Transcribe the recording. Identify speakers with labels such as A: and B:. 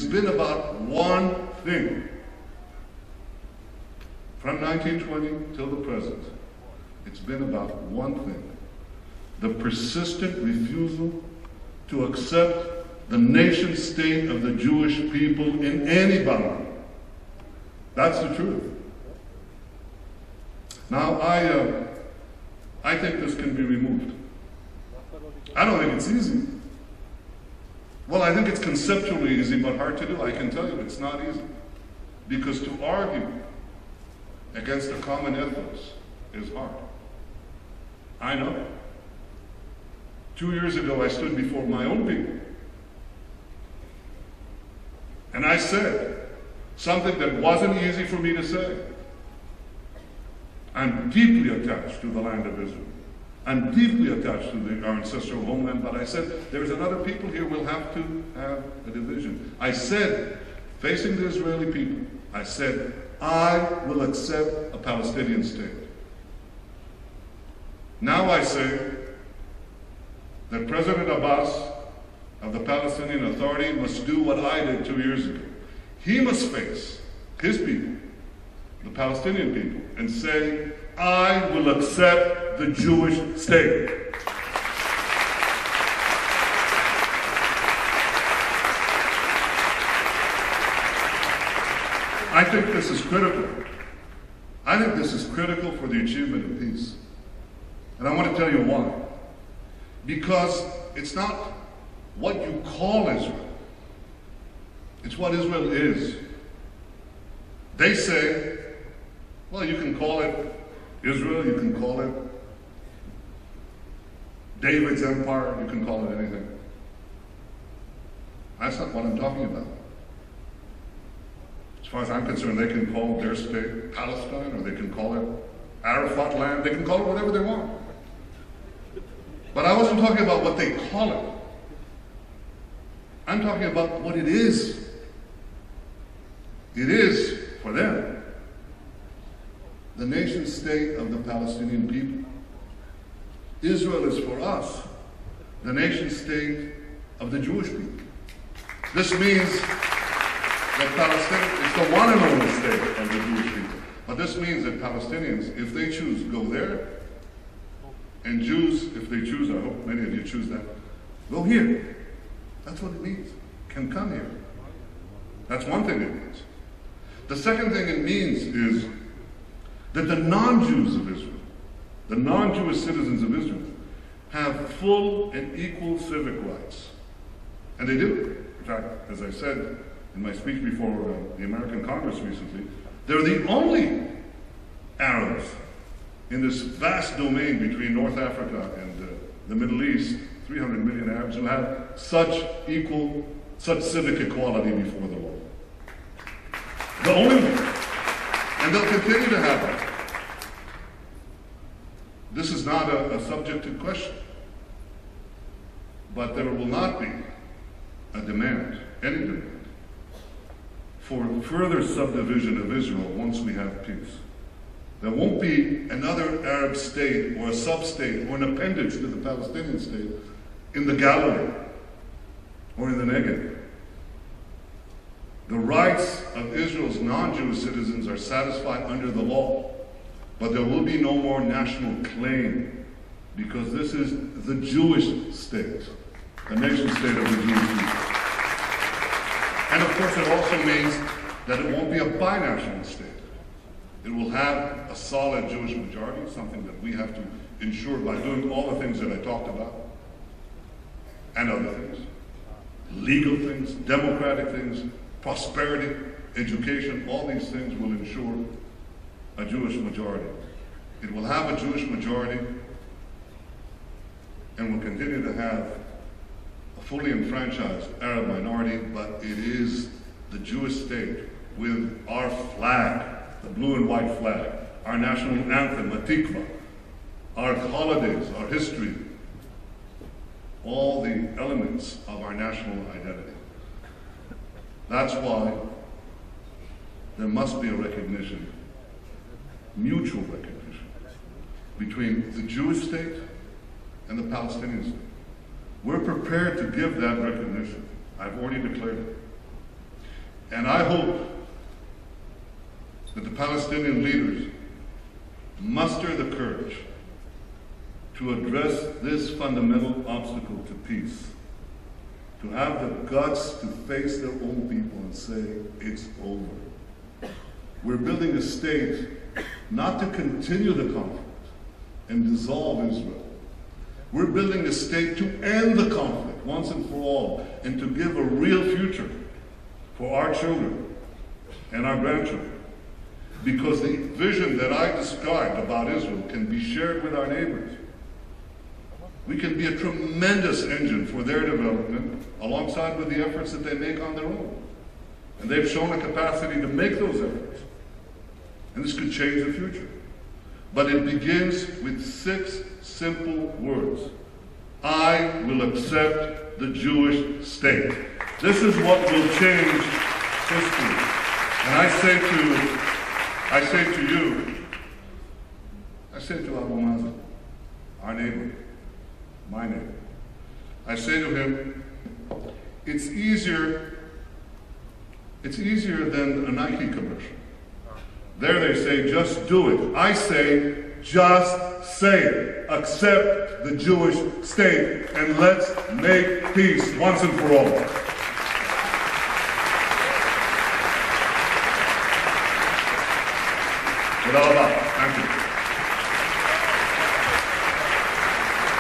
A: been about one thing. From 1920 till the present, it's been about one thing. The persistent refusal to accept the nation state of the Jewish people in any boundary. That's the truth. Now, I think this can be removed. I don't think it's easy. Well, I think it's conceptually easy, but hard to do. I can tell you it's not easy. Because to argue against a common ethos is hard. I know. 2 years ago, I stood before my own people. And I said something that wasn't easy for me to say. I'm deeply attached to the land of Israel. I'm deeply attached to our ancestral homeland, but I said, there's another people here, we'll have to have a division. I said, facing the Israeli people, I said, I will accept a Palestinian state. Now I say that President Abbas of the Palestinian Authority must do what I did 2 years ago. He must face his people, the Palestinian people, and say, I will accept the Jewish state. I think this is critical. I think this is critical for the achievement of peace. And I want to tell you why. Because it's not what you call Israel. It's what Israel is. They say, well, you can call it Israel, you can call it David's empire, you can call it anything. That's not what I'm talking about. As far as I'm concerned, they can call their state Palestine, or they can call it Arafat land, they can call it whatever they want. But I wasn't talking about what they call it. I'm talking about what it is. It is, for them, the nation state of the Palestinian people. Israel is for us, the nation state of the Jewish people. This means that Palestine is the one and only state of the Jewish people. But this means that Palestinians, if they choose, go there, and Jews, if they choose, I hope many of you choose that, go here. That's what it means. Can come here. That's one thing it means. The second thing it means is that the non-Jews of Israel, the non-Jewish citizens of Israel, have full and equal civic rights. And they do. In fact, as I said in my speech before the American Congress recently, they're the only Arabs in this vast domain between North Africa and the Middle East, 300 million Arabs, who have such civic equality before the law. The only one. And they'll continue to have it. This is not a subject to question. But there will not be a demand, any demand, for further subdivision of Israel once we have peace. There won't be another Arab state or a sub-state or an appendage to the Palestinian state in the Galilee or in the Negev. The rights of Israel's non-Jewish citizens are satisfied under the law, but there will be no more national claim because this is the Jewish state, the nation state of the Jewish people. And of course it also means that it won't be a binational state. It will have a solid Jewish majority, something that we have to ensure by doing all the things that I talked about, and other things. Legal things, democratic things, prosperity, education, all these things will ensure a Jewish majority. It will have a Jewish majority and will continue to have a fully enfranchised Arab minority, but it is the Jewish state with our flag, the blue and white flag, our national anthem, Hatikva, our holidays, our history, all the elements of our national identity. That's why there must be a recognition, mutual recognition, between the Jewish state and the Palestinian state. We're prepared to give that recognition. I've already declared it. And I hope that the Palestinian leaders muster the courage to address this fundamental obstacle to peace, to have the guts to face their own people and say, it's over. We're building a state not to continue the conflict and dissolve Israel. We're building a state to end the conflict once and for all and to give a real future for our children and our grandchildren. Because the vision that I described about Israel can be shared with our neighbors. We can be a tremendous engine for their development alongside with the efforts that they make on their own. And they've shown a capacity to make those efforts. And this could change the future. But it begins with 6 simple words. I will accept the Jewish state. This is what will change history. And I say to you, I say to Abu Mazen, our neighbor, my neighbor, I say to him, it's easier than a Nike commercial. There they say, just do it. I say, just say it. Accept the Jewish state and let's make peace once and for all. תודה רבה.